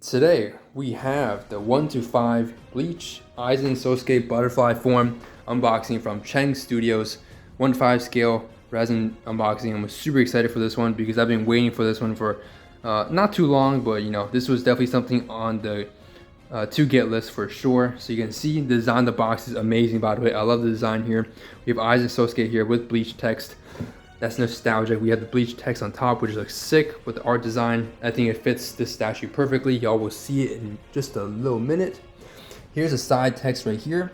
Today we have the 1-5 Bleach Aizen Sosuke Butterfly Form unboxing from Cheng Studios. 1-5 scale resin unboxing. I'm super excited for this one because I've been waiting for this one for not too long, but you know, this was definitely something on the to get list for sure. So you can see the design of the box is amazing, by the way. I love the design here. We have Aizen Sosuke here with Bleach text. That's nostalgic. We have the Bleach text on top, which looks sick with the art design. I think it fits this statue perfectly. Y'all will see it in just a little minute. Here's a side text right here,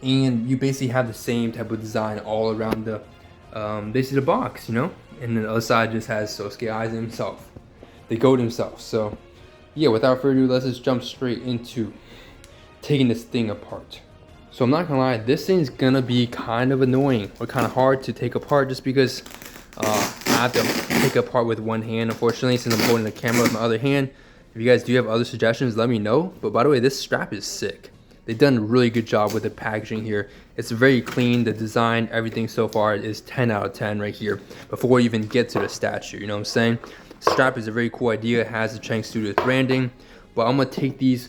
and you basically have the same type of design all around the basically the box, you know. And then the other side just has Sosuke Aizen himself, the goat himself. So yeah, without further ado, let's just jump straight into taking this thing apart. So I'm not gonna lie, this thing's gonna be kind of annoying or kind of hard to take apart just because I have to take it apart with one hand, unfortunately, since I'm holding the camera with my other hand. If you guys do have other suggestions, let me know. But by the way, this strap is sick. They've done a really good job with the packaging here. It's very clean. The design, everything so far is 10 out of 10 right here before we even get to the statue, you know what I'm saying? Strap is a very cool idea. It has the Cheng Studios branding. But I'm gonna take these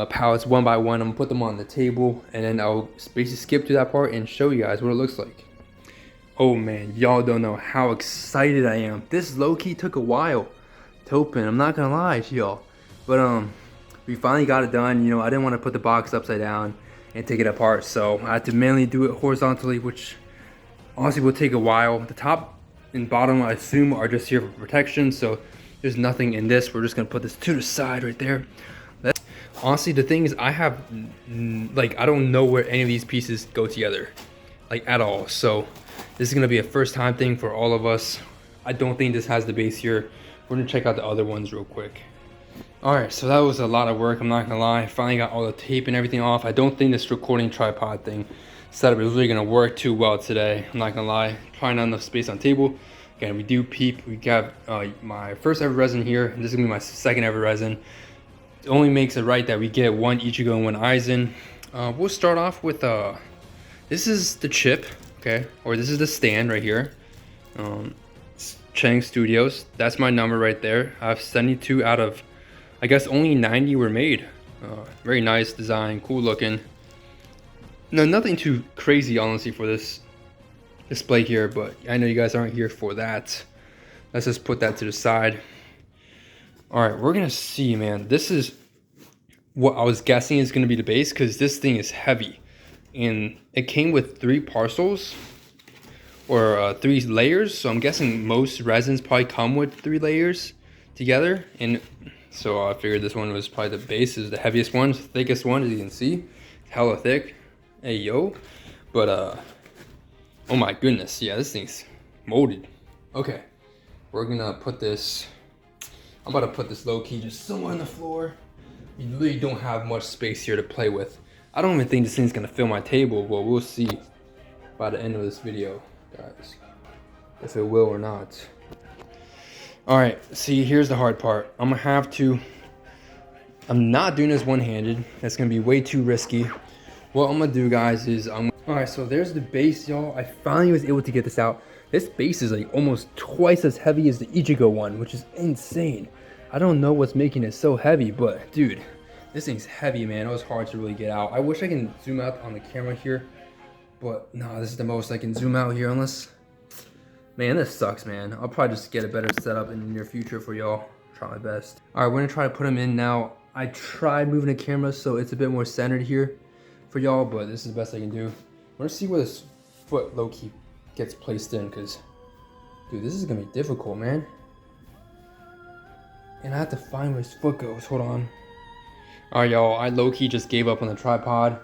pallets one by one. I'm gonna put them on the table, and then I'll basically skip to that part and show you guys what it looks like. Oh man, y'all don't know how excited I am. This low-key took a while to open, I'm not gonna lie to y'all. But we finally got it done. You know, I didn't want to put the box upside down and take it apart, so I had to mainly do it horizontally, which honestly will take a while. The top and bottom, I assume, are just here for protection, so there's nothing in this. We're just gonna put this to the side right there. Honestly, the thing is, I have like, I don't know where any of these pieces go together, like at all. So this is gonna be a first time thing for all of us. I don't think this has the base here. We're gonna check out the other ones real quick. All right, so that was a lot of work, I'm not gonna lie. Finally got all the tape and everything off. I don't think this recording tripod thing setup is really gonna work too well today, I'm not gonna lie. Probably not enough space on the table. Again, we do peep. We got my first ever resin here, and this is gonna be my second ever resin. It only makes it right that we get one Ichigo and one Aizen. We'll start off with this is the chip, okay, or this is the stand right here. Cheng Studios, that's my number right there. I have 72 out of, I guess, only 90 were made. Very nice design, cool looking. No, nothing too crazy honestly for this display here, but I know you guys aren't here for that. Let's just put that to the side. All right, we're gonna see, man. This is what I was guessing is gonna be the base, because this thing is heavy. And it came with 3 parcels, or 3 layers. So I'm guessing most resins probably come with 3 layers together. And so I figured this one was probably the base, is the heaviest one, thickest one, as you can see. Hella thick. Hey, yo. But, oh my goodness. Yeah, this thing's molded. Okay, we're gonna put this, I'm about to put this low-key just somewhere on the floor. You really don't have much space here to play with. I don't even think this thing's gonna fill my table, but we'll see by the end of this video, guys, if it will or not. All right, see, here's the hard part. I'm not doing this one-handed. That's gonna be way too risky. What I'm gonna do, guys, is all right, so there's the base, y'all. I finally was able to get this out. This base is like almost twice as heavy as the Ichigo one, which is insane. I don't know what's making it so heavy, but dude, this thing's heavy, man. It was hard to really get out. I wish I can zoom out on the camera here, but no, this is the most I can zoom out here, unless, man, this sucks, man. I'll probably just get a better setup in the near future for y'all. Try my best. All right, we're gonna try to put them in now. I tried moving the camera so it's a bit more centered here for y'all, but this is the best I can do. I'm gonna see where this foot low-key gets placed in, because dude, this is gonna be difficult, man. And I have to find where his foot goes. Hold on. All right, y'all, I low-key just gave up on the tripod.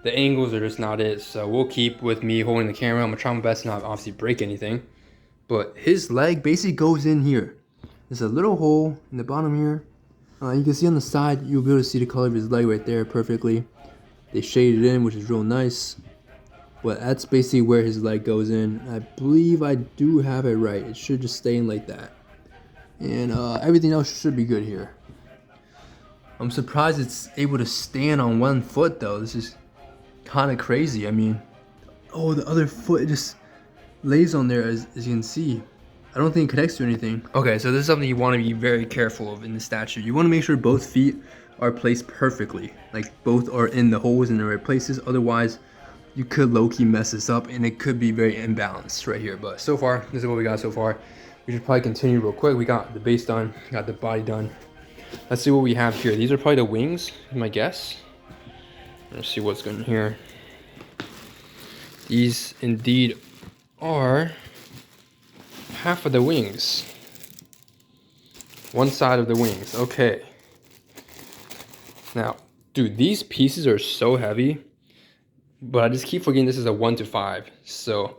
The angles are just not it, so we'll keep with me holding the camera. I'm gonna try my best not to obviously break anything, but his leg basically goes in here. There's a little hole in the bottom here. You can see on the side, you'll be able to see the color of his leg right there perfectly. They shaded it in, which is real nice. But that's basically where his leg goes in. I believe I do have it right. It should just stay in like that. And everything else should be good here. I'm surprised it's able to stand on one foot though. This is kind of crazy. I mean, oh, the other foot just lays on there, as you can see. I don't think it connects to anything. Okay, so this is something you want to be very careful of in the statue. You want to make sure both feet are placed perfectly. Like both are in the holes in the right places. Otherwise, you could low-key mess this up and it could be very imbalanced right here. But so far, this is what we got so far. We should probably continue real quick. We got the base done, got the body done. Let's see what we have here. These are probably the wings, my guess. Let's see what's going here. These indeed are half of the wings. One side of the wings, okay. Now, dude, these pieces are so heavy, but I just keep forgetting this is a 1:5. So,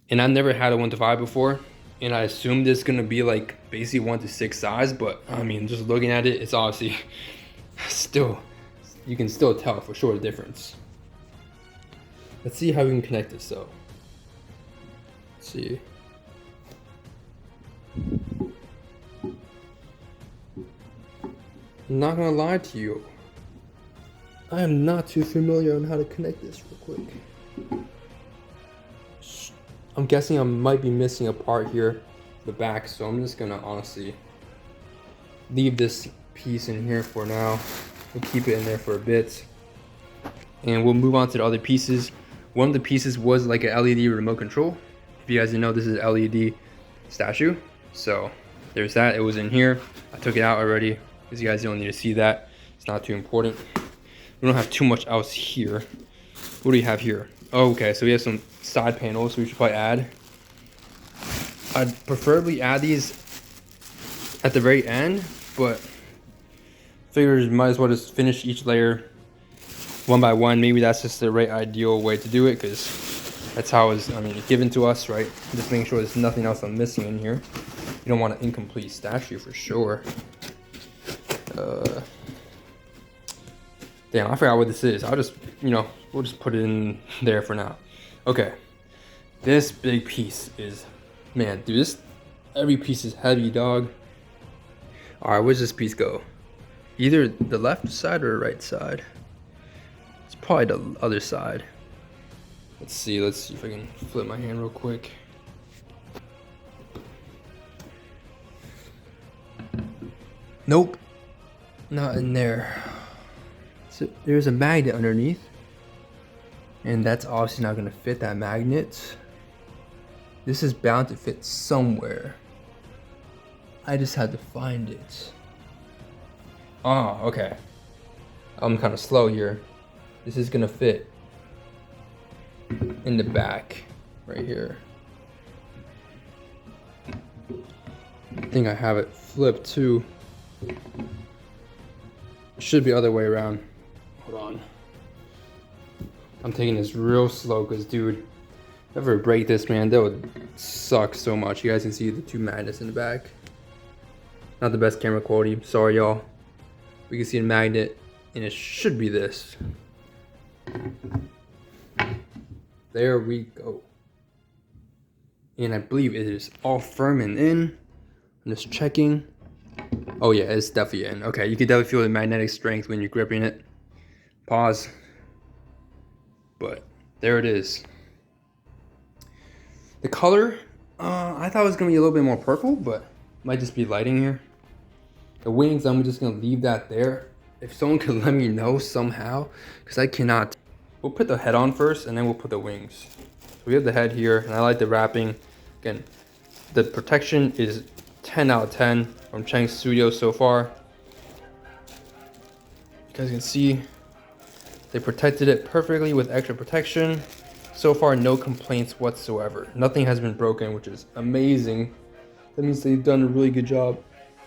and I've never had a 1:5 before, and I assumed it's gonna be like basically 1:6 size, but I mean, just looking at it, it's obviously still, you can still tell for sure the difference. Let's see how we can connect this though. Let's see. I'm not gonna lie to you. I am not too familiar on how to connect this real quick. I'm guessing I might be missing a part here, the back, so I'm just gonna honestly leave this piece in here for now. We'll keep it in there for a bit. And we'll move on to the other pieces. One of the pieces was like an LED remote control. If you guys didn't know, this is an LED statue. So there's that, it was in here. I took it out already, because you guys don't need to see that. It's not too important. We don't have too much else here. What do we have here? Oh, okay, so we have some side panels we should probably add. I'd preferably add these at the very end, but figures might as well just finish each layer one by one. Maybe that's just the right ideal way to do it, because that's how it's, I mean, given to us, right? Just making sure there's nothing else I'm missing in here. You don't want an incomplete statue for sure. Damn, I forgot what this is. I'll just, you know, we'll just put it in there for now. Okay, this big piece is, man, dude, this, every piece is heavy, dog. All right, where's this piece go? Either the left side or the right side. It's probably the other side. Let's see if I can flip my hand real quick. Nope, not in there. So there's a magnet underneath, and that's obviously not gonna fit that magnet. This is bound to fit somewhere. I just had to find it. Oh, okay. I'm kind of slow here. This is gonna fit in the back, right here. I think I have it flipped too. It should be other way around. Hold on. I'm taking this real slow because, dude, if I ever break this, man, that would suck so much. You guys can see the two magnets in the back. Not the best camera quality. Sorry, y'all. We can see the magnet, and it should be this. There we go. And I believe it is all firm and in. I'm just checking. Oh yeah, it's definitely in. Okay, you can definitely feel the magnetic strength when you're gripping it. Pause. But there it is. The color, I thought it was gonna be a little bit more purple, but might just be lighting here. The wings, I'm just gonna leave that there. If someone could let me know somehow, because I cannot. We'll put the head on first, and then we'll put the wings. So we have the head here, and I like the wrapping. Again, the protection is 10 out of 10 from Cheng Studio so far. You guys can see they protected it perfectly with extra protection. So far, no complaints whatsoever. Nothing has been broken, which is amazing. That means they've done a really good job.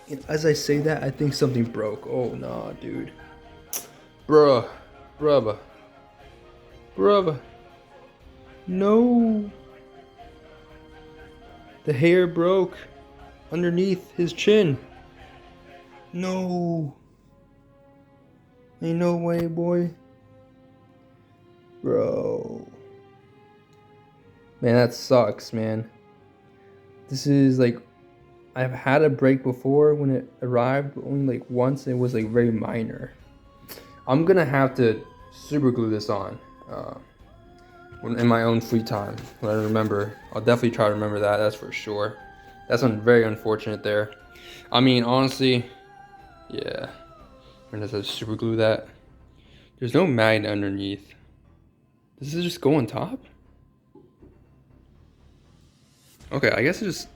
And as I say that, I think something broke. Oh, nah, dude. Bruh. No. The hair broke underneath his chin. No. Ain't no way, boy. Bro. Man, that sucks, man. This is like, I've had a break before when it arrived, but only like once. It was like very minor. I'm gonna have to super glue this on in my own free time. When I remember, I'll definitely try to remember that, that's for sure. That's very unfortunate there. I mean, honestly, yeah. We're gonna have to super glue that. There's no magnet underneath. Does it just go on top? Okay, I guess it just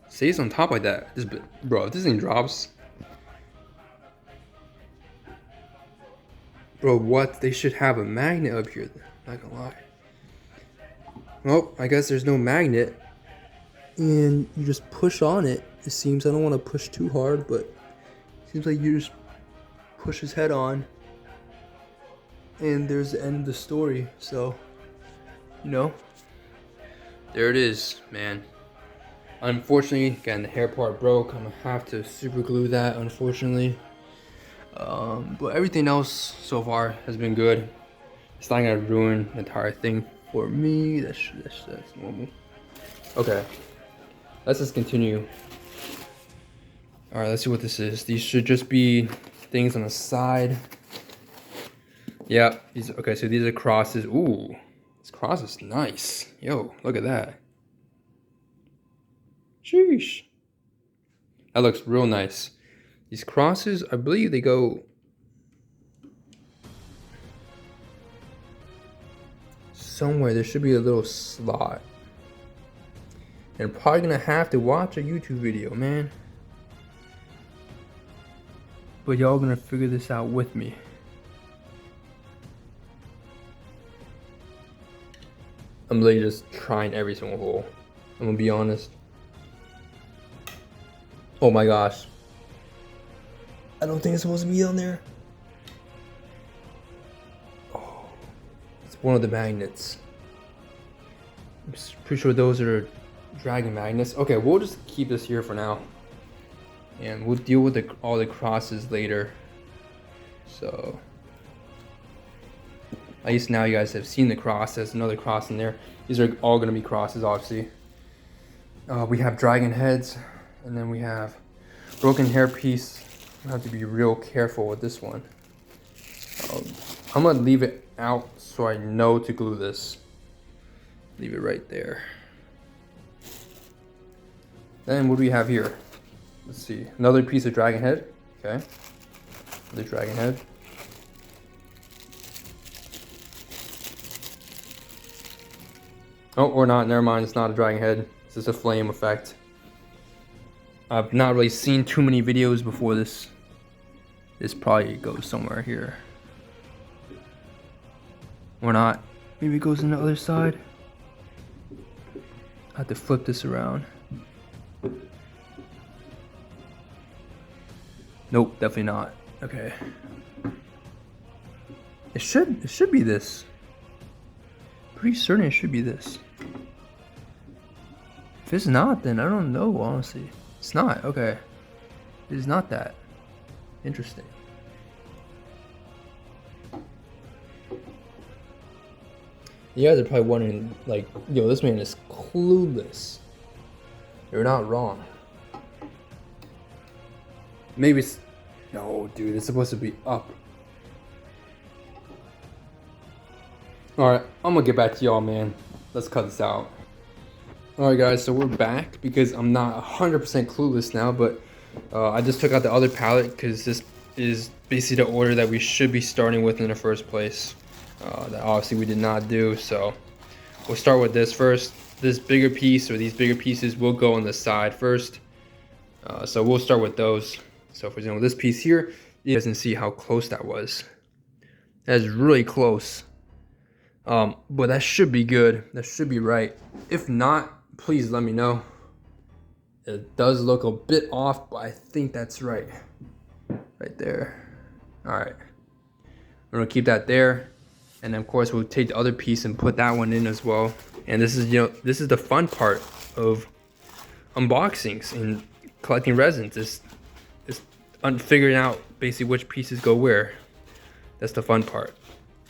stays on top like that. Bro, if this thing drops. Bro, what? They should have a magnet up here. Not gonna lie. Well, I guess there's no magnet. And you just push on it. It seems, I don't want to push too hard, but it seems like you just push his head on. And there's the end of the story. So, you know, there it is, man. Unfortunately, again, the hair part broke. I'm gonna have to super glue that, unfortunately. But everything else so far has been good. It's not gonna ruin the entire thing for me. That's normal. Okay, let's just continue. All right, let's see what this is. These should just be things on the side. Yeah, okay, so these are crosses. Ooh, this cross is nice. Yo, look at that. Sheesh. That looks real nice. These crosses, I believe they go somewhere. There should be a little slot. And I'm probably gonna have to watch a YouTube video, man. But y'all gonna figure this out with me. I'm literally just trying every single hole. I'm gonna be honest. Oh my gosh. I don't think it's supposed to be on there. Oh, it's one of the magnets. I'm pretty sure those are dragon magnets. Okay, we'll just keep this here for now. And we'll deal with all the crosses later. So, at least now you guys have seen the cross. There's another cross in there. These are all gonna be crosses, obviously. We have dragon heads, and then we have broken hair piece. I have to be real careful with this one. I'm gonna leave it out so I know to glue this. Leave it right there. Then what do we have here? Let's see, another piece of dragon head. Okay, another dragon head. Oh, or not, never mind, it's not a dragon head. It's just a flame effect. I've not really seen too many videos before this. This probably goes somewhere here. Or not. Maybe it goes on the other side. I have to flip this around. Nope, definitely not. Okay. It should be this. Pretty certain it should be this. If it's not, then I don't know, honestly. It's not, okay. It is not that. Interesting. You guys are probably wondering, like, yo, this man is clueless. You're not wrong. Maybe it's... No, dude, it's supposed to be up. Alright, I'm gonna get back to y'all, man. Let's cut this out. Alright, guys, so we're back because I'm not 100% clueless now, but I just took out the other palette because this is basically the order that we should be starting with in the first place. That obviously we did not do, so we'll start with this first. This bigger piece, or these bigger pieces, will go on the side first. So we'll start with those. So for example, this piece here, you guys can see how close that was. That is really close. But that should be good. That should be right. If not, please let me know. It does look a bit off, but I think that's right. Right there. Alright. We're gonna keep that there. And then of course we'll take the other piece and put that one in as well. And this is, this is the fun part of unboxings and collecting resins. Is figuring out basically which pieces go where. That's the fun part.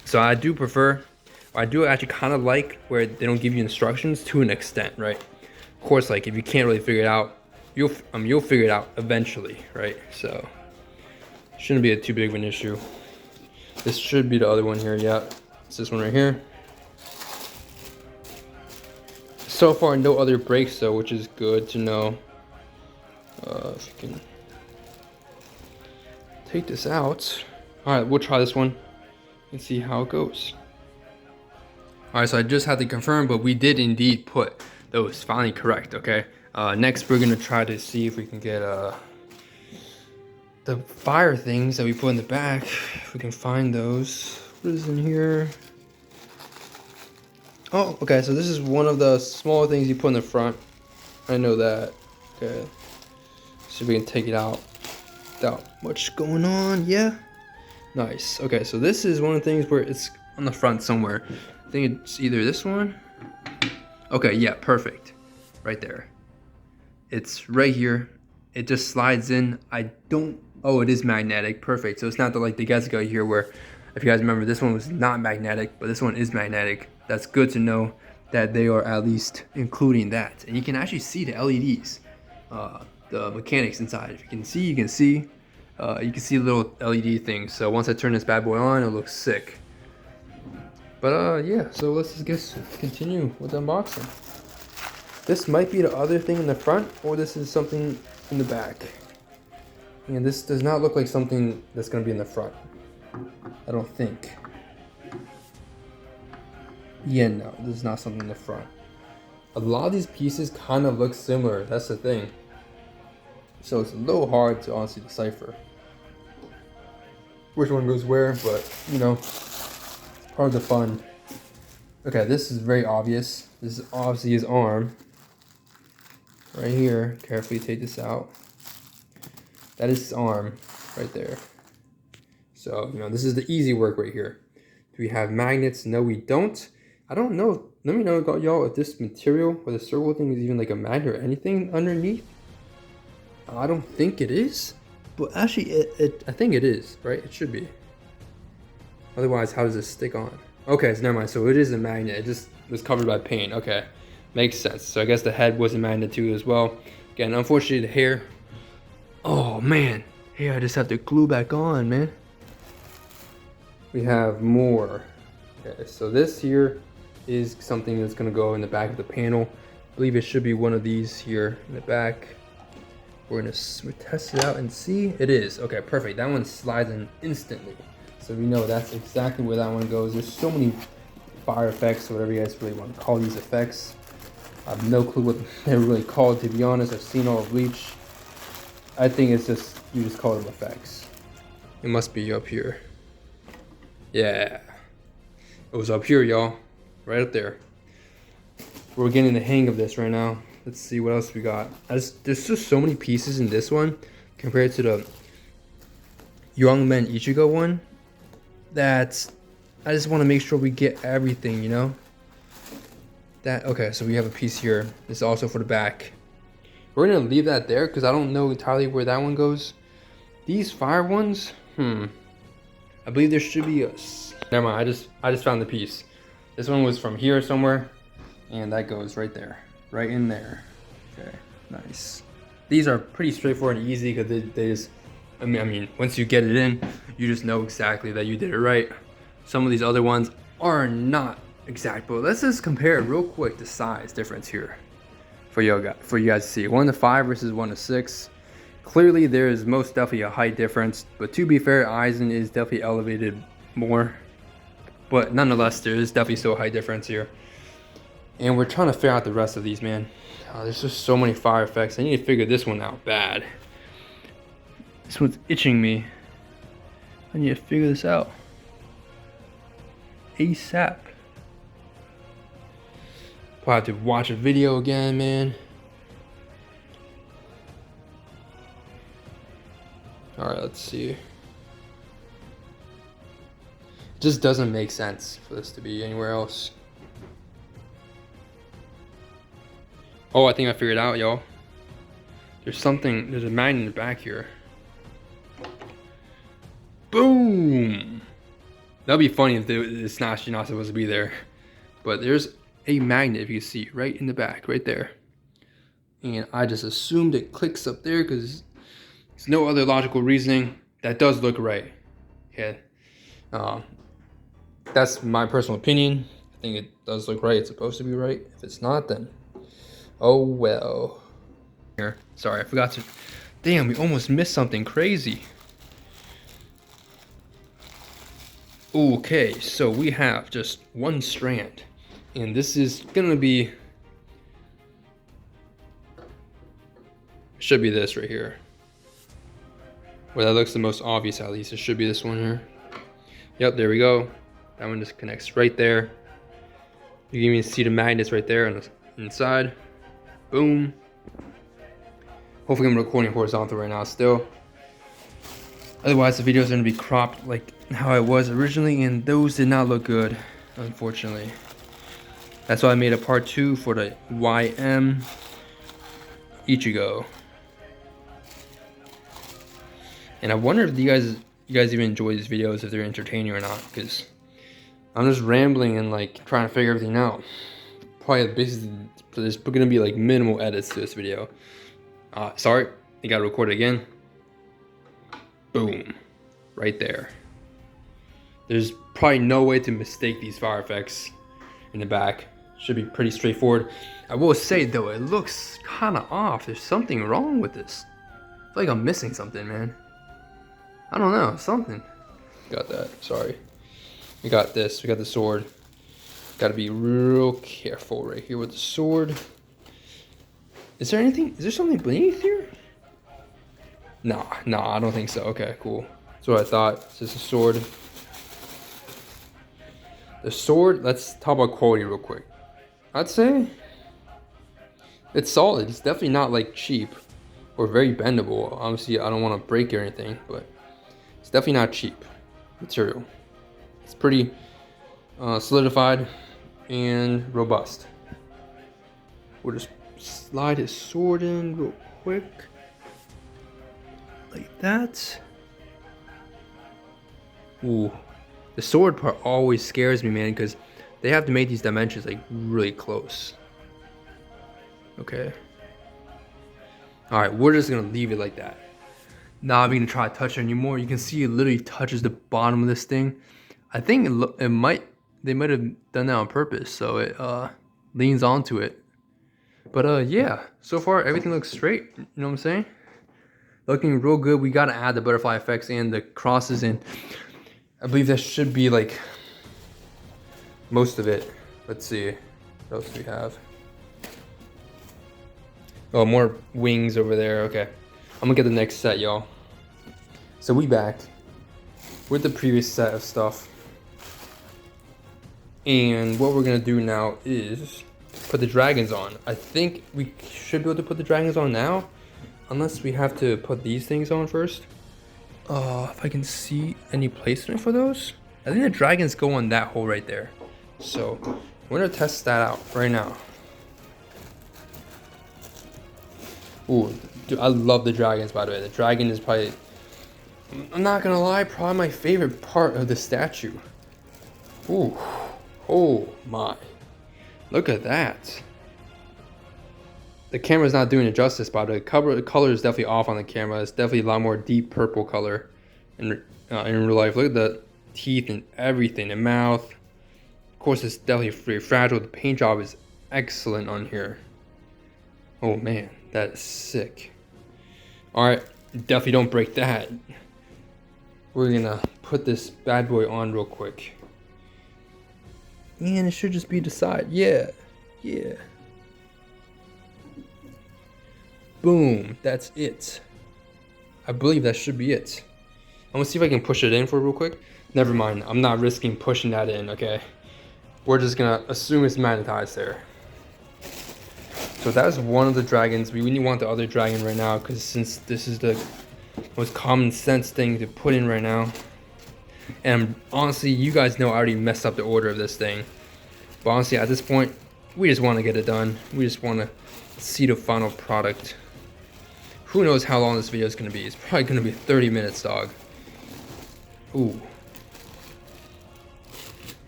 So I do prefer, I do actually kind of like where they don't give you instructions to an extent, right? Of course, like if you can't really figure it out, you'll figure it out eventually, right? So shouldn't be too big of an issue. This should be the other one here. Yeah, it's this one right here. So far, no other breaks though, which is good to know. If you can take this out. All right, we'll try this one and see how it goes. All right, so I just had to confirm, but we did indeed put those finally correct, okay? Next, we're gonna try to see if we can get the fire things that we put in the back, if we can find those. What is in here? Oh, okay, so this is one of the smaller things you put in the front. I know that. Okay, see if we can take it out without much going on. Yeah, nice. Okay, so this is one of the things where it's on the front somewhere. I think it's either this one. Okay, yeah, perfect. Right there. It's right here. It just slides in. Oh, it is magnetic. Perfect. So it's not like the Gezuga here where, if you guys remember, this one was not magnetic, but this one is magnetic. That's good to know that they are at least including that. And you can actually see the LEDs, the mechanics inside. If you can see, you can see. You can see the little LED things. So once I turn this bad boy on, it looks sick. But yeah, so let's just continue with the unboxing. This might be the other thing in the front, or this is something in the back. And this does not look like something that's going to be in the front. I don't think. Yeah, no, this is not something in the front. A lot of these pieces kind of look similar. That's the thing. So it's a little hard to honestly decipher which one goes where, but you know, part of the fun. Okay, this is very obvious. This is obviously his arm. Right here, carefully take this out. That is his arm right there. So, you know, this is the easy work right here. Do we have magnets? No, we don't. I don't know. Let me know, y'all, if this material or the circle thing is even like a magnet or anything underneath. I don't think it is. But actually, I think it is, right? It should be. Otherwise, how does this stick on? Okay, so never mind. So it is a magnet. It just was covered by paint. Okay, makes sense. So I guess the head was a magnet too as well. Again, unfortunately, the hair. Oh man, here I just have to glue back on, man. We have more. Okay, so this here is something that's gonna go in the back of the panel. I believe it should be one of these here in the back. We're gonna test it out and see. It is. Okay, perfect. That one slides in instantly. So we know that's exactly where that one goes. There's so many fire effects, or whatever you guys really want to call these effects. I have no clue what they're really called, to be honest. I've seen all of Bleach. I think it's just, you just call them effects. It must be up here. Yeah. It was up here, y'all. Right up there. We're getting the hang of this right now. Let's see what else we got. There's just so many pieces in this one compared to the Young Men Ichigo one that I just want to make sure we get everything, you know? Okay, so we have a piece here. This is also for the back. We're gonna leave that there because I don't know entirely where that one goes. These fire ones, I believe there should be a. Never mind. I just found the piece. This one was from here somewhere, and that goes right there, right in there. Okay, nice. These are pretty straightforward and easy because they just. I mean, once you get it in, you just know exactly that you did it right. Some of these other ones are not exact, but let's just compare real quick the size difference here for you guys to see. 1 to 5 versus 1 to 6. Clearly, there is most definitely a height difference, but to be fair, Aizen is definitely elevated more. But nonetheless, there is definitely still a height difference here. And we're trying to figure out the rest of these, man. There's just so many fire effects. I need to figure this one out bad. This one's itching me. I need to figure this out ASAP. Probably have to watch a video again, man. Alright, let's see. It just doesn't make sense for this to be anywhere else. Oh, I think I figured it out, y'all. There's a magnet in the back here. Boom! That'd be funny if it's not supposed to be there. But there's a magnet, if you can see, right in the back, right there. And I just assumed it clicks up there because there's no other logical reasoning. That does look right. Okay. That's my personal opinion. I think it does look right. It's supposed to be right. If it's not, then Oh well. Here, sorry, I forgot to. Damn, we almost missed something crazy. Okay, so we have just one strand, and this is gonna be. Should be this right here. Well, that looks the most obvious at least. It should be this one here. Yep, there we go. That one just connects right there. You can even see the magnets right there on the inside. Boom. Hopefully I'm recording horizontal right now still. Otherwise the video is going to be cropped like how I was originally, and those did not look good, unfortunately. That's why I made a part 2 for the YM Ichigo. And I wonder if you guys even enjoy these videos, if they're entertaining or not, because I'm just rambling and like trying to figure everything out. Probably basically there's gonna be like minimal edits to this video. Sorry, you gotta record it again. Boom, right there. There's probably no way to mistake these fire effects in the back. Should be pretty straightforward. I will say though, it looks kind of off. There's something wrong with this. I feel like I'm missing something, man. I don't know, something. Got that, sorry. We got this, we got the sword. Gotta be real careful right here with the sword. Is there something beneath here? Nah, I don't think so. Okay, cool. That's what I thought. It's just a sword. The sword, let's talk about quality real quick. I'd say it's solid. It's definitely not like cheap or very bendable. Obviously, I don't want to break it or anything, but it's definitely not cheap material. It's pretty solidified and robust. We'll just slide his sword in real quick. Like that. Ooh. The sword part always scares me, man, because they have to make these dimensions like really close. Okay. Alright, we're just gonna leave it like that. Not even gonna try to touch it anymore. You can see it literally touches the bottom of this thing. I think they might have done that on purpose, so it leans onto it. But yeah, so far everything looks straight. You know what I'm saying? Looking real good. We gotta add the butterfly effects and the crosses in. I believe that should be like most of it. Let's see. What else do we have? Oh, more wings over there. Okay. I'm gonna get the next set, y'all. So we back with the previous set of stuff. And what we're gonna do now is put the dragons on. I think we should be able to put the dragons on now, unless we have to put these things on first. If I can see any placement for those. I think the dragons go on that hole right there. So we're gonna test that out right now. Ooh, dude, I love the dragons, by the way. The dragon is probably, I'm not gonna lie, probably my favorite part of the statue. Ooh, oh my. Look at that. The camera's not doing it justice, but the color is definitely off on the camera. It's definitely a lot more deep purple color in real life. Look at the teeth and everything, the mouth. Of course, it's definitely very fragile. The paint job is excellent on here. Oh man, that's sick. All right, definitely don't break that. We're gonna put this bad boy on real quick. And it should just be the side. Yeah. Boom, that's it. I believe that should be it. I'm gonna see if I can push it in for real quick. Never mind, I'm not risking pushing that in, okay? We're just gonna assume it's magnetized there. So that's one of the dragons. We really want the other dragon right now, because since this is the most common sense thing to put in right now. And honestly, you guys know I already messed up the order of this thing. But honestly, at this point, we just want to get it done. We just want to see the final product. Who knows how long this video is going to be. It's probably going to be 30 minutes, dog. Ooh.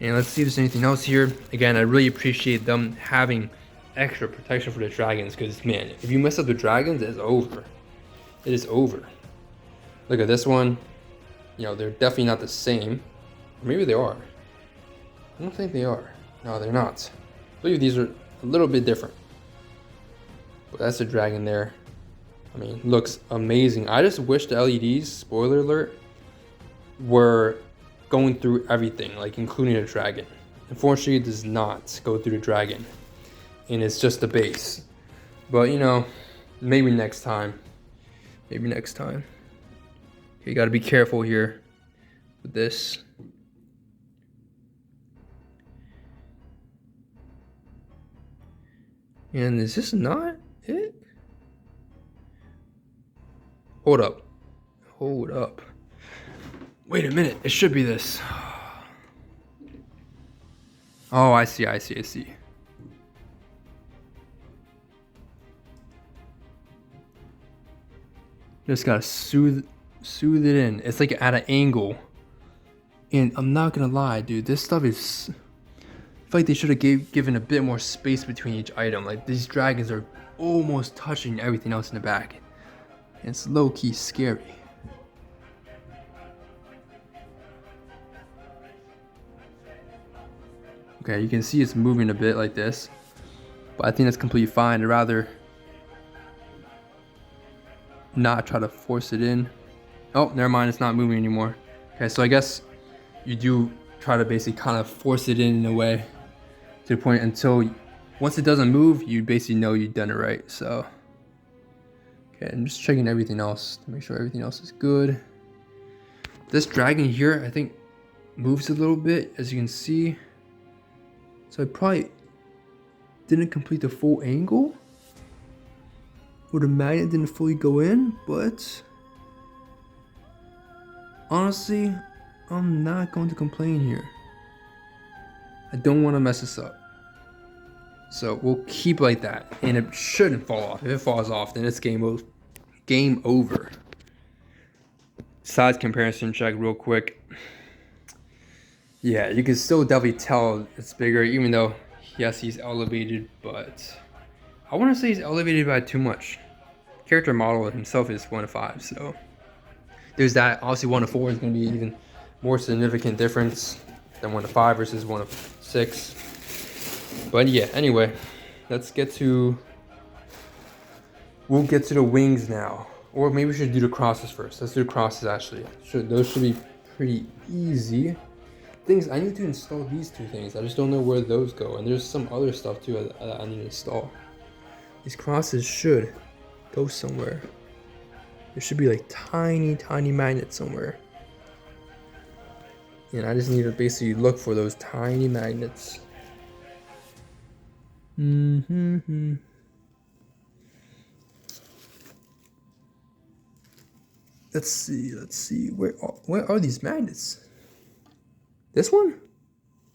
And let's see if there's anything else here. Again, I really appreciate them having extra protection for the dragons, because, man, if you mess up the dragons, it's over. It is over. Look at this one. You know, they're definitely not the same. Maybe they are. I don't think they are. No, they're not. I believe these are a little bit different. But that's the dragon there. I mean, looks amazing. I just wish the LEDs, spoiler alert, were going through everything, like including the dragon. Unfortunately, it does not go through the dragon, and it's just the base. But you know, maybe next time. Maybe next time. You gotta be careful here with this. And is this not it? Hold up. Hold up. Wait a minute. It should be this. Oh, I see. Just gotta soothe it in. It's like at an angle. And I'm not gonna lie, dude. This stuff is... I feel like they should have given a bit more space between each item. Like, these dragons are almost touching everything else in the back. And it's low-key scary. Okay, you can see it's moving a bit like this. But I think that's completely fine. I'd rather not try to force it in. Oh, never mind. It's not moving anymore. Okay, so I guess you do try to basically kind of force it in a way. To the point until once it doesn't move, you basically know you've done it right. So, okay, I'm just checking everything else to make sure everything else is good. This dragon here, I think, moves a little bit, as you can see. So I probably didn't complete the full angle, or the magnet didn't fully go in. But honestly, I'm not going to complain here. I don't want to mess this up. So we'll keep like that. And it shouldn't fall off. If it falls off, then it's game over. Size comparison check real quick. Yeah, you can still definitely tell it's bigger, even though, yes, he's elevated, but I want to say he's elevated by too much. Character model himself is 1 to 5, so there's that. Obviously 1 to 4 is going to be even more significant difference than 1 to 5 versus 1 to 6. But yeah, anyway, we'll get to the wings now. Or maybe we should do the crosses first. Let's do the crosses actually. Those should be pretty easy. Things I need to install these 2 things. I just don't know where those go. And there's some other stuff too that I need to install. These crosses should go somewhere. There should be like tiny magnets somewhere. And I just need to basically look for those tiny magnets. Let's see. Where are these magnets? This one?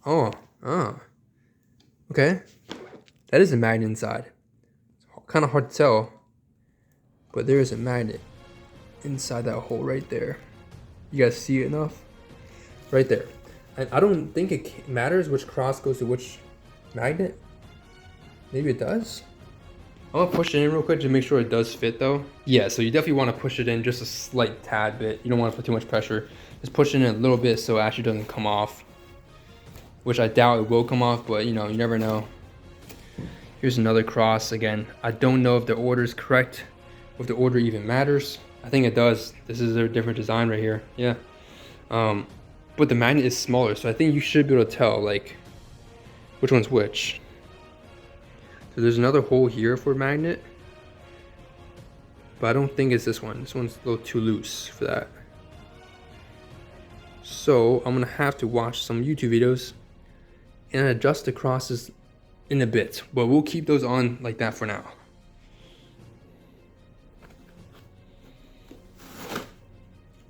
Oh. Okay. That is a magnet inside. It's kind of hard to tell, but there is a magnet inside that hole right there. You guys see it enough? Right there. And I don't think it matters which cross goes to which magnet. Maybe it does. I'm gonna push it in real quick to make sure it does fit though. Yeah, so you definitely want to push it in just a slight tad bit. You don't want to put too much pressure. Just push it in a little bit so it actually doesn't come off. Which I doubt it will come off, but you know, you never know. Here's another cross. Again, I don't know if the order is correct, if the order even matters. I think it does. This is a different design right here. Yeah. But the magnet is smaller, so I think you should be able to tell like which one's which. So there's another hole here for a magnet, but I don't think it's this one. This one's a little too loose for that. So I'm gonna have to watch some YouTube videos and adjust the crosses in a bit, but we'll keep those on like that for now.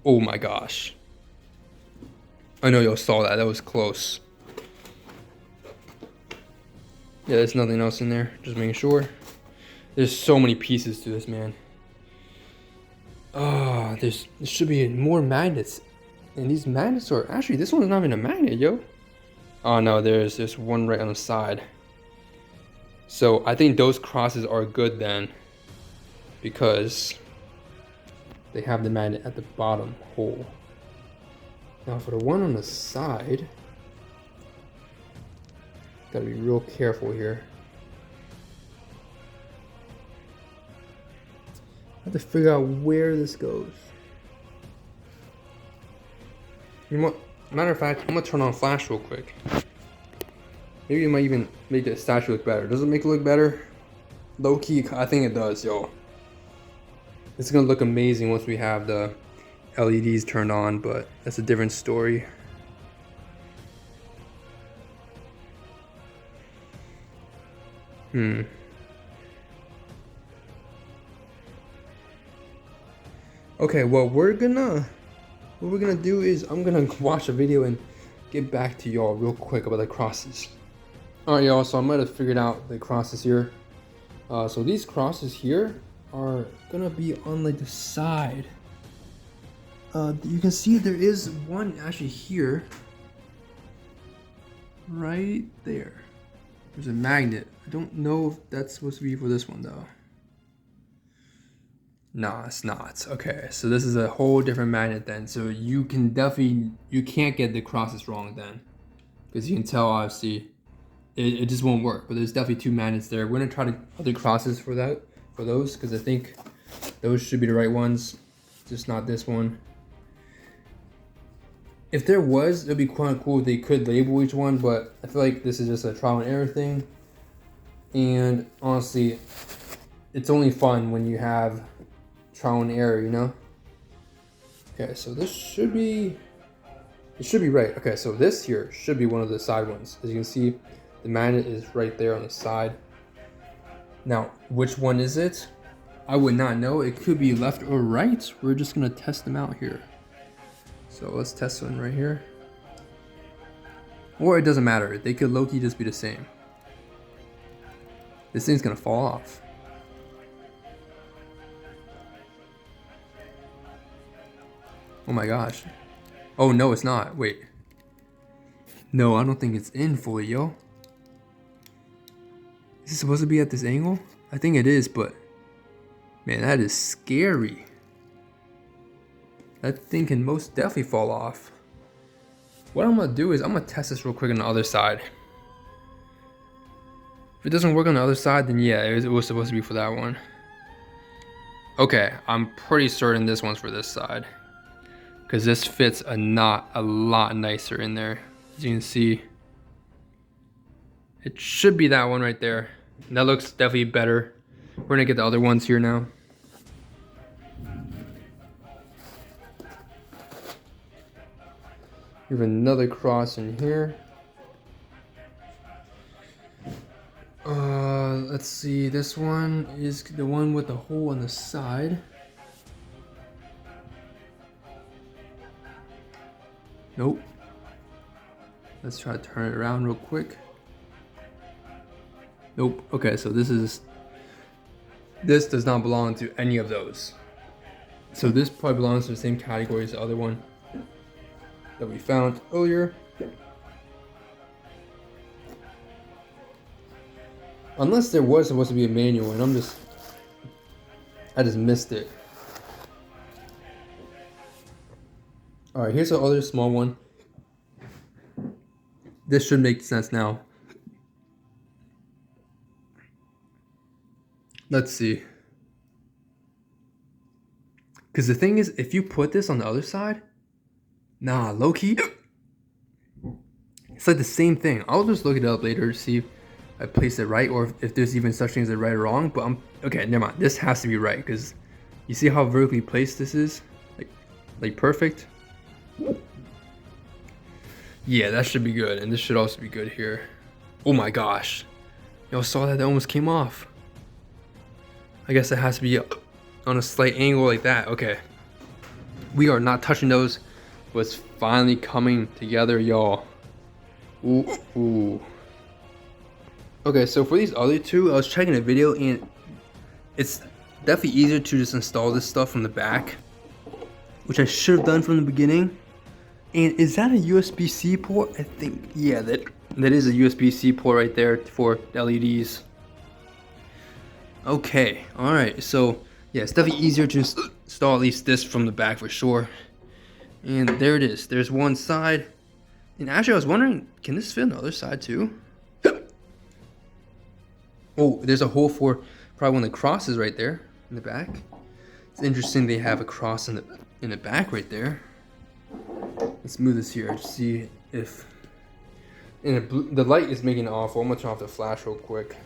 Oh my gosh. I know y'all saw that. That was close. Yeah, there's nothing else in there. Just making sure. There's so many pieces to this, man. Oh, there should be more magnets. And these magnets are... Actually, this one's not even a magnet, yo. Oh, no, there's one right on the side. So, I think those crosses are good then. Because they have the magnet at the bottom hole. Now, for the one on the side... Gotta be real careful here. I have to figure out where this goes. You know what? Matter of fact, I'm gonna turn on flash real quick. Maybe it might even make the statue look better. Does it make it look better? Low key, I think it does, yo. It's gonna look amazing once we have the LEDs turned on, but that's a different story. Okay, well what we're gonna do is I'm gonna watch a video and get back to y'all real quick about the crosses. Alright y'all, so I might have figured out the crosses here. So these crosses here are gonna be on like the side. You can see there is one actually here. Right there. There's a magnet. I don't know if that's supposed to be for this one though. Nah, it's not. Okay, so this is a whole different magnet then. So you can't get the crosses wrong then. Because you can tell obviously it just won't work. But there's definitely two magnets there. We're gonna try to other crosses for those because I think those should be the right ones. Just not this one. If there was, it'd be quite cool if they could label each one, but I feel like this is just a trial and error thing. And honestly, it's only fun when you have trial and error, you know? Okay, so it should be right. Okay, so this here should be one of the side ones. As you can see, the magnet is right there on the side. Now, which one is it? I would not know. It could be left or right. We're just gonna test them out here. So let's test one right here. Or it doesn't matter. They could low-key just be the same. This thing's gonna fall off. Oh my gosh. Oh no, it's not. Wait. No, I don't think it's in fully, yo. Is it supposed to be at this angle? I think it is, but man, that is scary. That thing can most definitely fall off. What I'm gonna do is I'm gonna test this real quick on the other side. If it doesn't work on the other side, then yeah, it was supposed to be for that one. Okay, I'm pretty certain this one's for this side. Because this fits a lot nicer in there. As you can see, it should be that one right there. And that looks definitely better. We're gonna get the other ones here now. We have another cross in here. Let's see, this one is the one with the hole on the side. Nope. Let's try to turn it around real quick. Nope. Okay, so this does not belong to any of those. So this probably belongs to the same category as the other one that we found earlier. Unless there was supposed to be a manual and I just missed it. Alright, here's the other small one. This should make sense now. Let's see. Because the thing is, if you put this on the other side, nah, low-key, it's like the same thing. I'll just look it up later to see if I placed it right or if there's even such things as right or wrong. But okay, never mind. This has to be right because you see how vertically placed this is? Like perfect. Yeah, that should be good. And this should also be good here. Oh my gosh. Y'all saw that? That almost came off. I guess it has to be on a slight angle like that. Okay. We are not touching those. But it's finally coming together, y'all. Ooh. Okay, so for these other two, I was checking a video and it's definitely easier to just install this stuff from the back, which I should have done from the beginning. And is that a USB-C port? I think, yeah, that is a USB-C port right there for LEDs. Okay, alright, so yeah, it's definitely easier to install at least this from the back for sure. And there it is. There's one side. And actually, I was wondering, can this fit on the other side too? Oh, there's a hole for probably one of the crosses right there in the back. It's interesting they have a cross in the back right there. Let's move this here to see if the light is making it awful. I'm gonna turn off the flash real quick.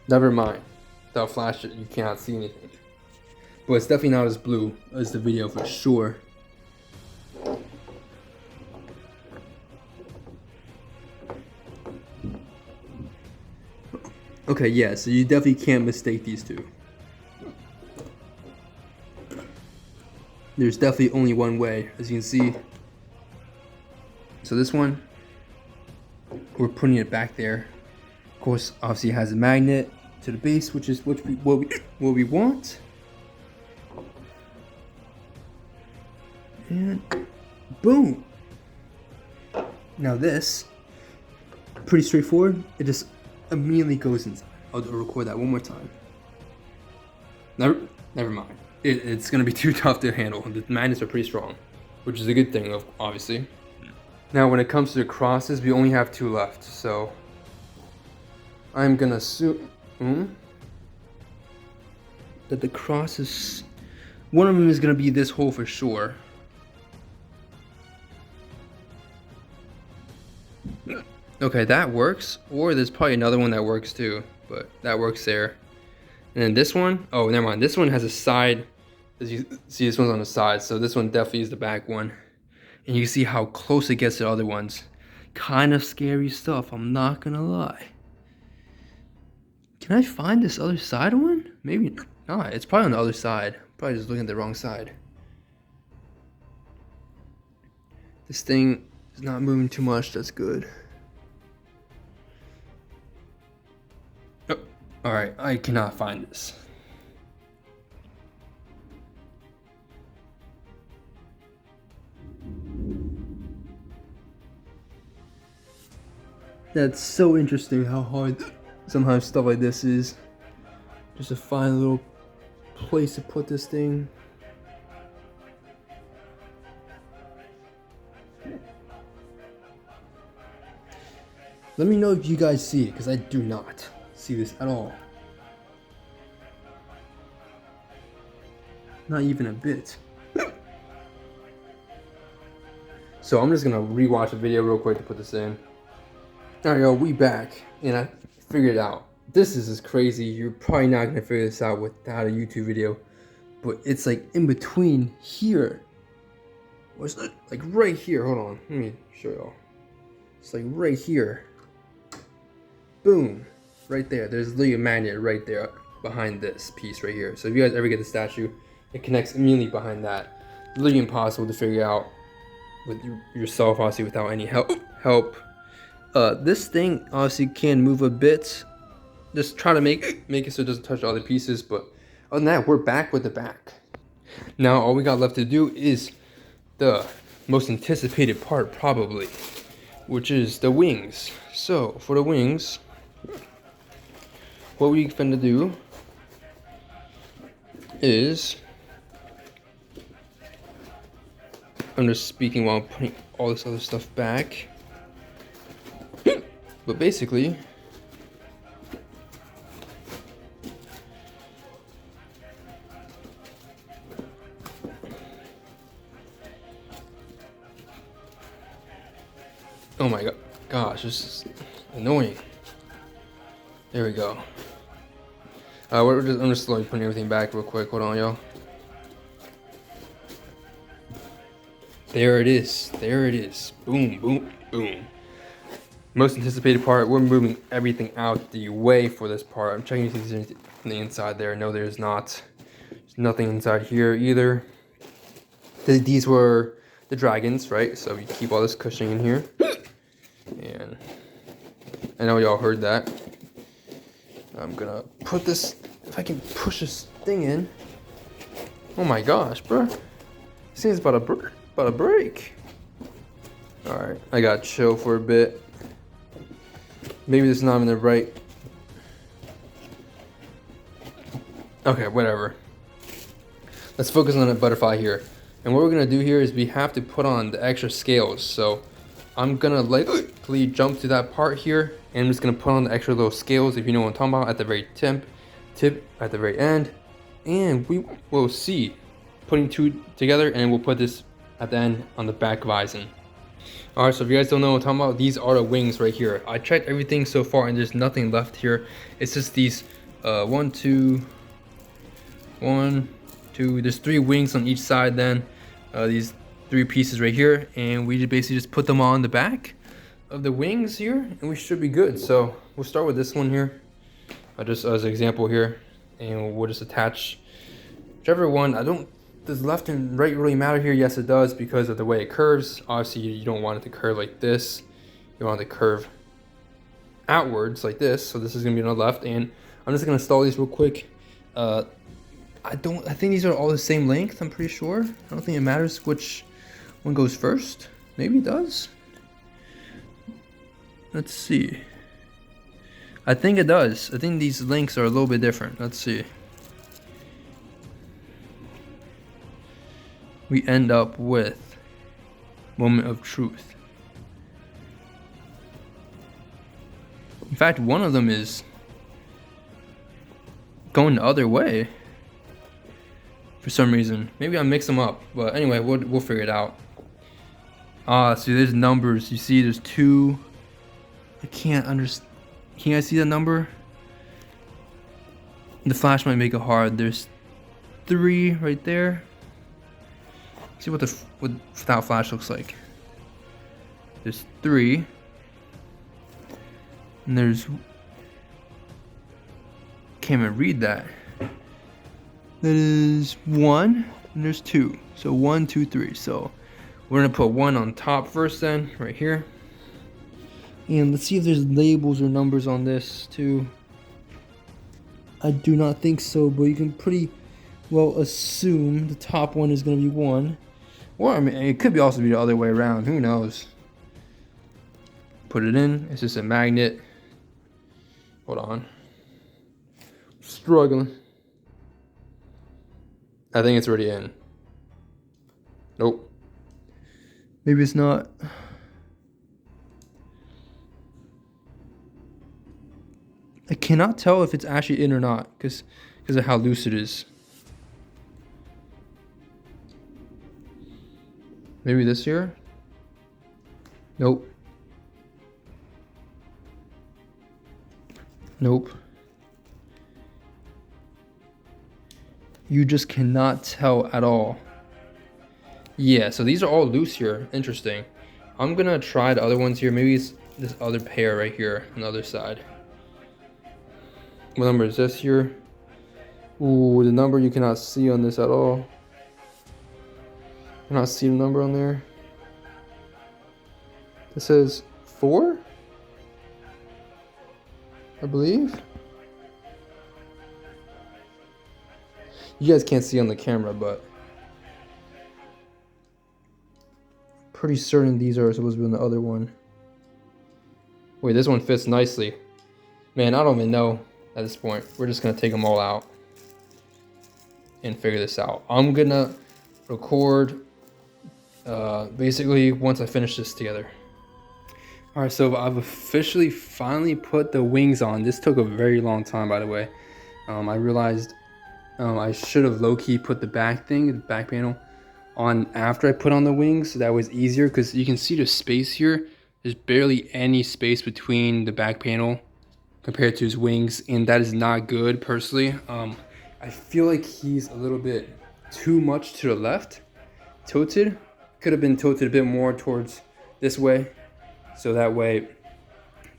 Never mind. Without flash, you cannot see anything. But it's definitely not as blue as the video for sure. Okay, yeah, so you definitely can't mistake these two. There's definitely only one way, as you can see. So this one, we're putting it back there. Of course, obviously it has a magnet to the base, which is what we want. And boom. Now this, pretty straightforward. It just immediately goes inside. I'll record that one more time. Never mind. It's gonna be too tough to handle. The magnets are pretty strong, which is a good thing, obviously. Now, when it comes to the crosses, we only have 2 left, so I'm gonna assume that the crosses, one of them is gonna be this hole for sure. Okay, that works, or there's probably another one that works too, but that works there. And then this one, oh, never mind. This one has a side. As you see, this one's on the side, so this one definitely is the back one. And you can see how close it gets to the other ones. Kind of scary stuff, I'm not gonna lie. Can I find this other side one? Maybe not. It's probably on the other side. Probably just looking at the wrong side. This thing is not moving too much, that's good. Oh, alright, I cannot find this. That's so interesting how hard sometimes stuff like this is. Just to find a little place to put this thing. Let me know if you guys see it, because I do not see this at all. Not even a bit. So I'm just gonna rewatch the video real quick to put this in. Alright, yo, we back, and I figured it out. This is just crazy. You're probably not gonna figure this out without a YouTube video, but it's like in between here. What's like right here? Hold on, let me show y'all. It's like right here. Boom, right there. There's literally a magnet right there behind this piece right here. So if you guys ever get the statue, it connects immediately behind that. Literally impossible to figure out with yourself, obviously, without any help. This thing obviously can move a bit. Just try to make it so it doesn't touch the other pieces, but other than that, we're back with the back. Now all we got left to do is the most anticipated part, probably, which is the wings. So for the wings, what we finna do is, I'm just speaking while I'm putting all this other stuff back. But basically, oh my gosh, this is annoying. There we go. I'm just slowly putting everything back real quick. Hold on, y'all. There it is. There it is. Boom, boom, boom. Most anticipated part, we're moving everything out the way for this part. I'm checking if there's anything on the inside there. No, there's not. There's nothing inside here either. These were the dragons, right? So we keep all this cushioning in here. And I know y'all heard that. I'm gonna put this, if I can push this thing in. Oh my gosh, bro. This thing's about to break. Alright, I gotta chill for a bit. Maybe this is not in the right. Okay, whatever. Let's focus on the butterfly here. And what we're gonna do here is we have to put on the extra scales. So I'm gonna lightly jump to that part here, and I'm just gonna put on the extra little scales, if you know what I'm talking about, at the very tip. tip at the very end, and we will see putting two together, and we'll put this at the end on the back of Aizen. Alright, so if you guys don't know what I'm talking about, these are the wings right here. I checked everything so far and there's nothing left here. It's just these one, two, there's 3 wings on each side then. These 3 pieces right here, and we basically just put them on the back of the wings here, and we should be good. So we'll start with this one here, just as an example here, and we'll just attach whichever one. Does left and right really matter here? Yes, it does, because of the way it curves. Obviously, you don't want it to curve like this. You want it to curve outwards like this. So this is gonna be on the left, and I'm just gonna install these real quick. I think these are all the same length. I'm pretty sure. I don't think it matters which one goes first. Maybe it does. Let's see. I think it does. I think these lengths are a little bit different. Let's see. We end up with moment of truth. In fact, one of them is going the other way for some reason. Maybe I mix them up, but anyway, we'll figure it out. See, there's numbers. You see, there's 2. I can't understand. Can you guys see the number? The flash might make it hard. There's 3 right there. See what without flash looks like. There's 3, and there's, can't even read that. That is 1, and there's 2. So 1, 2, 3. So we're gonna put 1 on top first, then right here. And let's see if there's labels or numbers on this too. I do not think so, but you can pretty well assume the top one is gonna be 1. Or I mean, it could also be the other way around. Who knows? Put it in. It's just a magnet. Hold on. Struggling. I think it's already in. Nope. Maybe it's not. I cannot tell if it's actually in or not because of how loose it is. Maybe this here? Nope. Nope. You just cannot tell at all. Yeah, so these are all loose here. Interesting. I'm gonna try the other ones here. Maybe it's this other pair right here on the other side. What number is this here? Ooh, the number you cannot see on this at all. Cannot see the number on there. It says 4, I believe. You guys can't see on the camera, but pretty certain these are supposed to be on the other one. Wait, this one fits nicely. Man, I don't even know at this point. We're just gonna take them all out and figure this out. I'm gonna record basically once I finish this together. All right, so I've officially finally put the wings on. This took a very long time, by the way. I realized I should have low-key put the back panel on after I put on the wings, so that was easier, because you can see the space here. There's barely any space between the back panel compared to his wings, and that is not good personally. I feel like he's a little bit too much to the left, tilted. Could have been tilted a bit more towards this way, so that way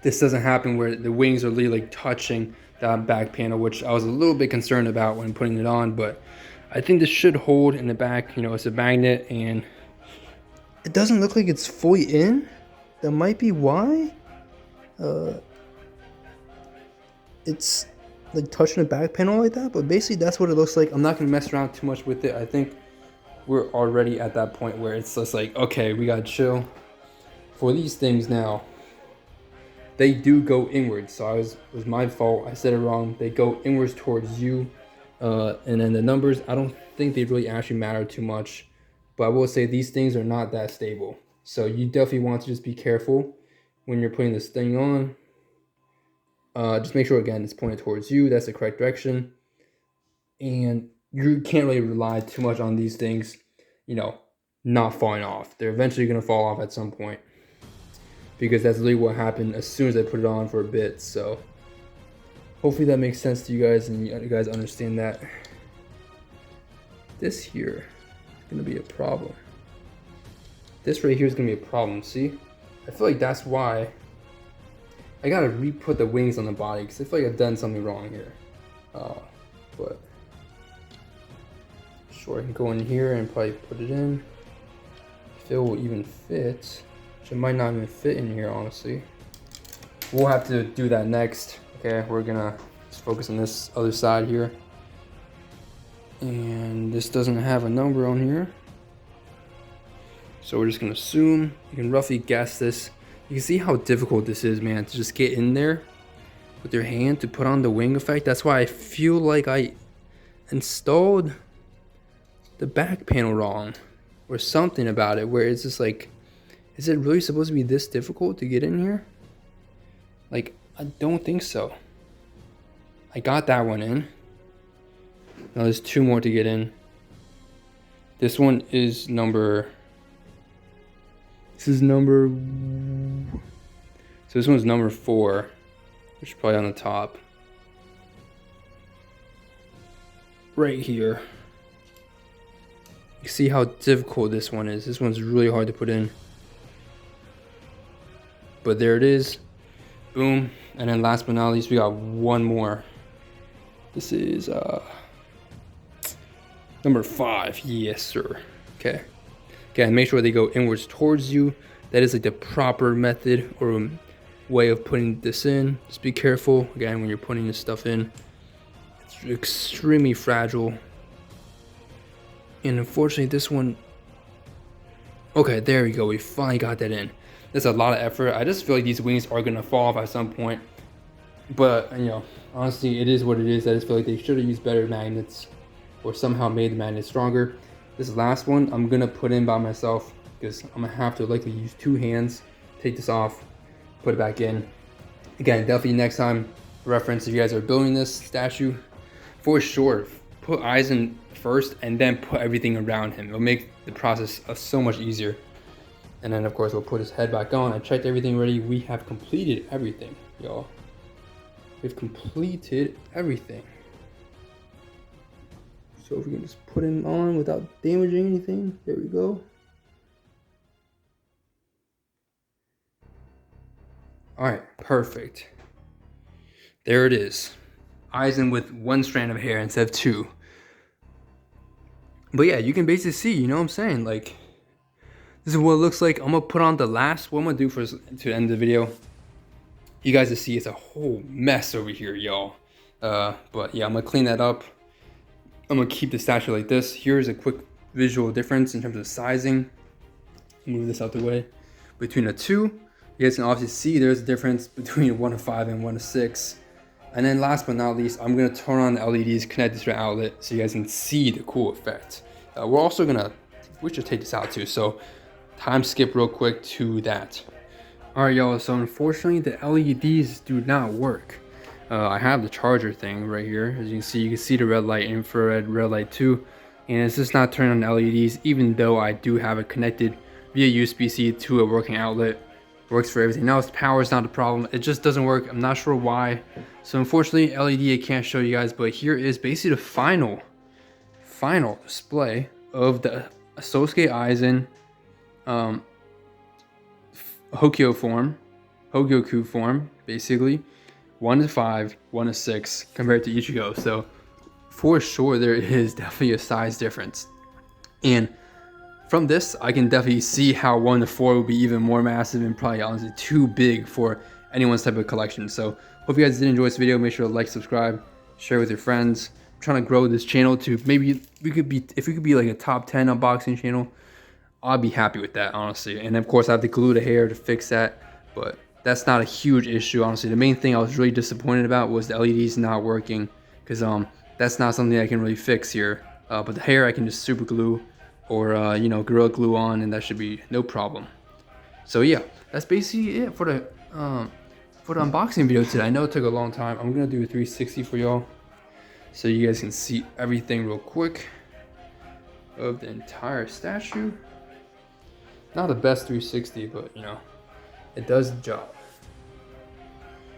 this doesn't happen where the wings are really like touching that back panel, which I was a little bit concerned about when putting it on. But I think this should hold in the back. You know, it's a magnet, and it doesn't look like it's fully in. That might be why. It's like touching the back panel like that, but basically that's what it looks like. I'm not gonna mess around too much with it. I think we're already at that point where it's just like, okay, we gotta chill. For these things now, they do go inwards, so it was my fault. I said it wrong. They go inwards towards you, and then the numbers, I don't think they really actually matter too much, but I will say these things are not that stable, so you definitely want to just be careful when you're putting this thing on. Just make sure, again, it's pointed towards you. That's the correct direction. And you can't really rely too much on these things, you know, not falling off. They're eventually going to fall off at some point, because that's literally what happened as soon as I put it on for a bit. So hopefully that makes sense to you guys and you guys understand that. This here is going to be a problem. This right here is going to be a problem, see? I feel like that's why I got to re-put the wings on the body, because I feel like I've done something wrong here. But sure, I can go in here and probably put it in. If it will even fit, which it might not even fit in here, honestly. We'll have to do that next. Okay, we're gonna just focus on this other side here. And this doesn't have a number on here, so we're just gonna assume. You can roughly guess this. You can see how difficult this is, man, to just get in there with your hand to put on the wing effect. That's why I feel like I installed the back panel wrong, or something about it, where it's just like, is it really supposed to be this difficult to get in here? Like, I don't think so. I got that one in. Now there's 2 more to get in. This one is number, so this one's number 4, which is probably on the top. Right here. You see how difficult this one is. This one's really hard to put in. But there it is. Boom. And then last but not least, we got one more. This is number 5. Yes, sir. Okay. Again, make sure they go inwards towards you. That is like the proper method or way of putting this in. Just be careful, again, when you're putting this stuff in. It's extremely fragile. And unfortunately, this one... Okay, there we go. We finally got that in. That's a lot of effort. I just feel like these wings are going to fall off at some point. But, you know, honestly, it is what it is. I just feel like they should have used better magnets, or somehow made the magnets stronger. This last one, I'm going to put in by myself, because I'm going to have to likely use 2 hands. Take this off, put it back in. Again, definitely next time, reference, if you guys are building this statue, for sure, put Aizen first and then put everything around him. It'll make the process so much easier. And then, of course, we'll put his head back on. I checked everything ready. We have completed everything, y'all. We've completed everything. So if we can just put him on without damaging anything. There we go. All right, perfect. There it is. Aizen with 1 strand of hair instead of 2. But yeah, you can basically see, you know what I'm saying? Like, this is what it looks like. I'm gonna put on the last, what I'm gonna do first to end the video. You guys will see it's a whole mess over here, y'all. But yeah, I'm gonna clean that up. I'm gonna keep the statue like this. Here's a quick visual difference in terms of sizing. Move this out the way. Between the 2, you guys can obviously see there's a difference between 1 to 5 and 1 to 6. And then last but not least, I'm gonna turn on the LEDs connected to the outlet so you guys can see the cool effect. We're also gonna, we should take this out too. So time skip real quick to that. All right, y'all, so unfortunately the LEDs do not work. I have the charger thing right here. As you can see the red light, infrared, red light too. And it's just not turning on LEDs, even though I do have it connected via USB-C to a working outlet. Works for everything else. Power is not a problem. It just doesn't work. I'm not sure why. So unfortunately, LED I can't show you guys, but here is basically the final display of the Sosuke Aizen Hogyoku form, basically 1 to 5, 1 to 6 compared to Ichigo. So for sure there is definitely a size difference. And from this, I can definitely see how 1 to 4 would be even more massive and probably honestly too big for anyone's type of collection. So hope you guys did enjoy this video. Make sure to like, subscribe, share with your friends. I'm trying to grow this channel to maybe if we could be like a top 10 unboxing channel, I'd be happy with that, honestly. And of course I have to glue the hair to fix that, but that's not a huge issue, honestly. The main thing I was really disappointed about was the LEDs not working, because that's not something I can really fix here. But the hair I can just super glue or you know, Gorilla Glue on, and that should be no problem. So yeah, that's basically it for the for the unboxing video today, I know it took a long time. I'm gonna do a 360 for y'all, so you guys can see everything real quick of the entire statue. Not the best 360, but you know, it does the job.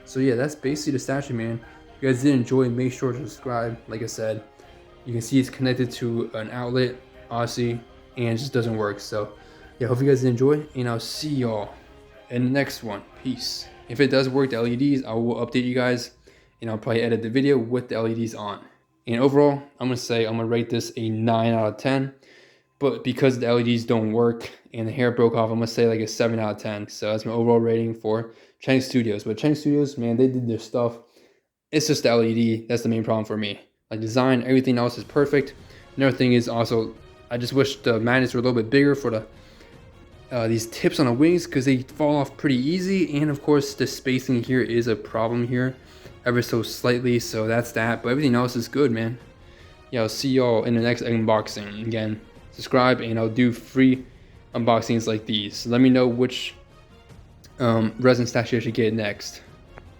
So yeah, that's basically the statue, man. If you guys did enjoy, make sure to subscribe. Like I said, you can see it's connected to an outlet, obviously, and it just doesn't work. So yeah, hope you guys did enjoy, and I'll see y'all in the next one. Peace. If it does work, the LEDs, I will update you guys, and I'll probably edit the video with the LEDs on. And overall, I'm gonna rate this a 9 out of 10. But because the LEDs don't work and the hair broke off, I'm gonna say like a 7 out of 10. So that's my overall rating for Cheng Studios. But Cheng Studios, man, they did their stuff. It's just the LED that's the main problem for me. Like design, everything else is perfect. Another thing is also, I just wish the magnets were a little bit bigger for the these tips on the wings, because they fall off pretty easy. And of course, the spacing here is a problem here, ever so slightly. So that's that. But everything else is good, man. Yeah, I'll see y'all in the next unboxing. Again, subscribe and I'll do free unboxings like these. Let me know which resin statue I should get next.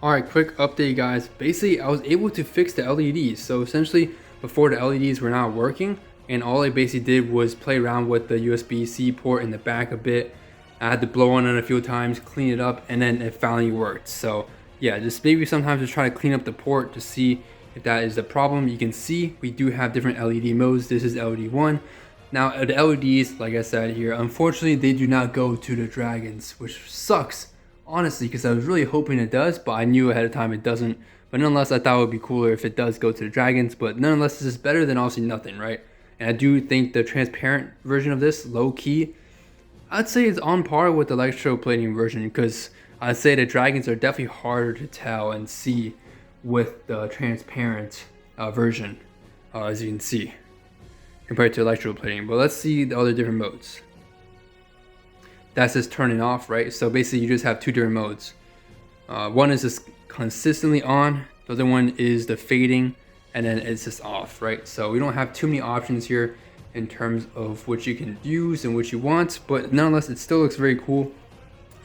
Alright, quick update, guys. Basically, I was able to fix the LEDs. So essentially, before the LEDs were not working, and all I basically did was play around with the USB-C port in the back a bit. I had to blow on it a few times, clean it up, and then it finally worked. So yeah, just maybe sometimes just try to clean up the port to see if that is the problem. You can see we do have different LED modes. This is LED 1. Now the LEDs, like I said here, unfortunately they do not go to the dragons, which sucks, honestly, because I was really hoping it does, but I knew ahead of time it doesn't. But nonetheless, I thought it would be cooler if it does go to the dragons, but nonetheless, this is better than obviously nothing, right? And I do think the transparent version of this, low key, I'd say it's on par with the electroplating version, because I'd say the dragons are definitely harder to tell and see with the transparent version, as you can see, compared to electroplating. But let's see the other different modes. That's just turning off, right? So basically you just have two different modes. One is just consistently on, the other one is the fading, and then it's just off, right? So we don't have too many options here in terms of what you can use and what you want, but nonetheless it still looks very cool.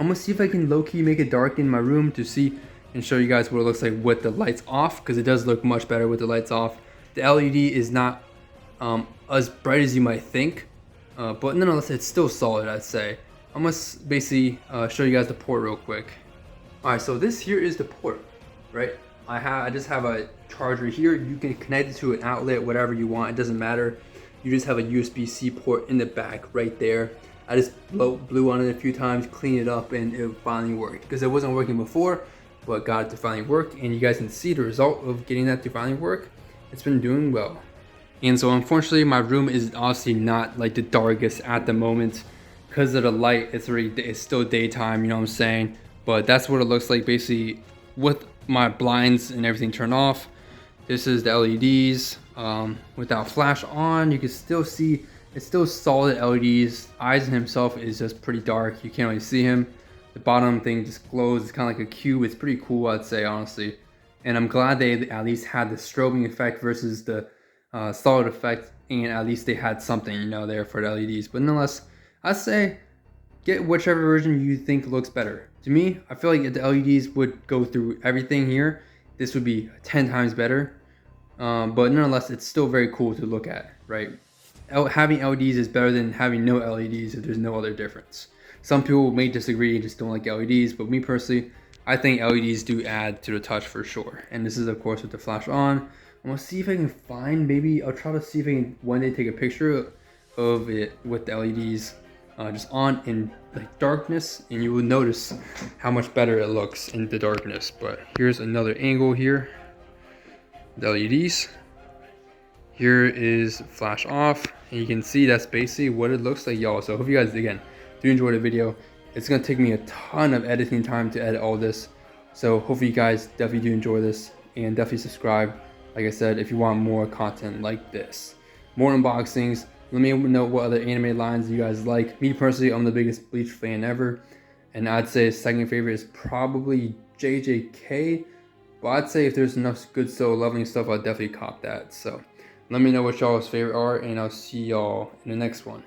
I'm gonna see if I can low-key make it dark in my room to see and show you guys what it looks like with the lights off, because it does look much better with the lights off. The LED is not as bright as you might think, but nonetheless it's still solid, I'd say. I'm gonna basically show you guys the port real quick. All right, so this here is the port, right? I just have a charger here. You can connect it to an outlet, whatever you want, it doesn't matter. You just have a USB-C port in the back right there. I just blew on it a few times, cleaned it up, and it finally worked, because it wasn't working before, but got it to finally work. And you guys can see the result of getting that to finally work. It's been doing well. And so unfortunately my room is obviously not like the darkest at the moment because of the light. It's still daytime, you know what I'm saying? But that's what it looks like basically with my blinds and everything turned off. This is the LEDs without flash on. You can still see it's still solid LEDs. Aizen himself is just pretty dark. You can't really see him. The bottom thing just glows. It's kind of like a cube. It's pretty cool, I'd say, honestly. And I'm glad they at least had the strobing effect versus the solid effect, and at least they had something, you know, there for the LEDs. But nonetheless, I'd say get whichever version you think looks better. To me, I feel like if the LEDs would go through everything here, this would be 10 times better. But nonetheless, it's still very cool to look at, right? Having LEDs is better than having no LEDs if there's no other difference. Some people may disagree and just don't like LEDs, but me personally, I think LEDs do add to the touch for sure. And this is of course with the flash on. I'm gonna see if I can find, maybe I'll try to see if I can one day take a picture of it with the LEDs just on in like darkness, and you will notice how much better it looks in the darkness. But here's another angle here. The LEDs. Here is flash off, and you can see that's basically what it looks like, y'all. So I hope you guys again do enjoy the video. It's gonna take me a ton of editing time to edit all this, so hopefully you guys definitely do enjoy this, and definitely subscribe, like I said, if you want more content like this, more unboxings. Let me know what other anime lines you guys like. Me personally, I'm the biggest Bleach fan ever, and I'd say second favorite is probably JJK, but I'd say if there's enough good Solo Leveling stuff, I'll definitely cop that. So let me know what y'all's favorite are, and I'll see y'all in the next one.